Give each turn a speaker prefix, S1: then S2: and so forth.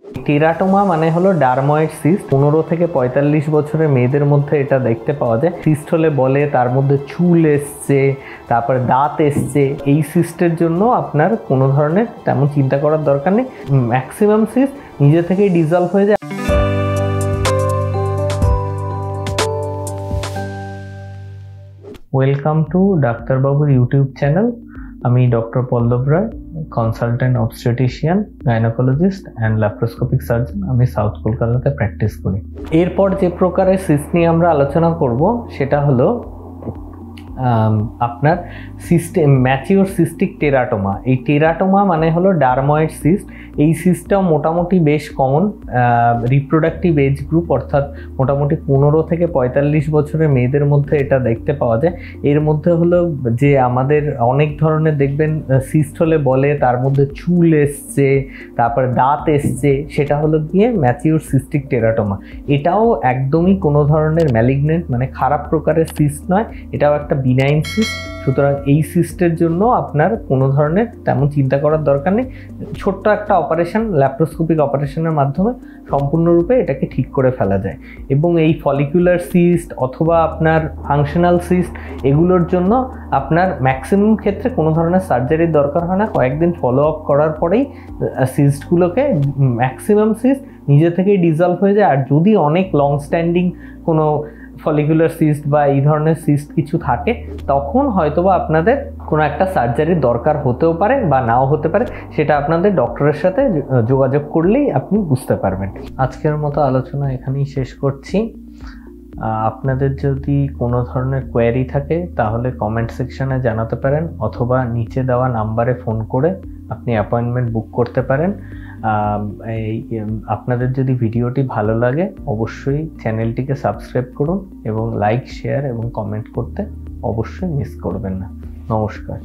S1: Teratoma মানে হলো dermoid cyst. 15 থেকে 45 বছরের মেয়েদের মধ্যে এটা দেখতে পাওয়া যায়। সিস্ট হলে বলে তার মধ্যে চুল এসছে, তারপরে দাঁত এসছে। এই সিস্টের জন্য আপনার কোনো ধরনের তেমন চিন্তা করার দরকার নেই। ম্যাক্সিমাম সিস্ট নিজে থেকেই ডিজলভ হয়ে যায়। ওয়েলকাম টু ডাক্তারবাবুর ইউটিউব চ্যানেল। আমি doctor Pallab Roy, consultant obstetrician, gynaecologist and laparoscopic surgeon. আমি সাউথ কলকাতাতে প্র্যাকটিস করি। এরপর যে প্রকারের সিস্ট নিয়ে আমরা আলোচনা করব সেটা হলো আপনার ম্যাচিওর সিস্টিক টেরাটোমা। এই টেরাটোমা মানে হলো ডার্ময়েড সিস্ট। এই সিস্টটাও মোটামুটি বেশ কমন। রিপ্রোডাক্টিভ এজ গ্রুপ, অর্থাৎ মোটামুটি 15 থেকে 45 বছরের মেয়েদের মধ্যে এটা দেখতে পাওয়া যায়। এর মধ্যে হলো যে আমাদের অনেক ধরনের দেখবেন সিস্ট হলে বলে তার মধ্যে চুল এসছে, তারপরে দাঁত এসছে, সেটা হলো গিয়ে ম্যাচিওর সিস্টিক টেরাটোমা। এটাও একদমই কোনো ধরনের ম্যালিগনেন্ট মানে খারাপ প্রকারের সিস্ট নয়, এটাও একটা বিনাইন সিস্ট। সুতরাং এই সিস্টের জন্য আপনার কোনো ধরনের তেমন চিন্তা করার দরকার নেই। ছোট্ট একটা অপারেশন, ল্যাপ্রোস্কোপিক অপারেশনের মাধ্যমে সম্পূর্ণরূপে এটাকে ঠিক করে ফেলা যায়। এবং এই ফলিকুলার সিস্ট অথবা আপনার ফাংশনাল সিস্ট, এগুলোর জন্য আপনার ম্যাক্সিমাম ক্ষেত্রে কোনো ধরনের সার্জারির দরকার হয় না। কয়েকদিন ফলো আপ করার পরেই সিস্টগুলোকে, ম্যাক্সিমাম সিস্ট নিজে থেকেই ডিজলভ হয়ে যায়। আর যদি অনেক লং স্ট্যান্ডিং কোনো ফলিকুলার সিস্ট বা এই ধরনের সিস্ট কিছু থাকে, তখন হয়তোবা আপনাদের কোনো একটা সার্জারির দরকার হতেও পারে বা নাও হতে পারে। সেটা আপনাদের ডক্টরের সাথে যোগাযোগ করলেই আপনি বুঝতে পারবেন। আজকের মতো আলোচনা এখানেই শেষ করছি। আপনাদের যদি কোনো ধরনের কোয়েরি থাকে তাহলে কমেন্ট সেকশনে জানাতে পারেন, অথবা নিচে দেওয়া নাম্বারে ফোন করে আপনি অ্যাপয়েন্টমেন্ট বুক করতে পারেন। আপনাদের যদি ভিডিওটি ভালো লাগে অবশ্যই চ্যানেলটিকে সাবস্ক্রাইব করুন এবং লাইক, শেয়ার এবং কমেন্ট করতে অবশ্যই মিস করবেন না। নমস্কার।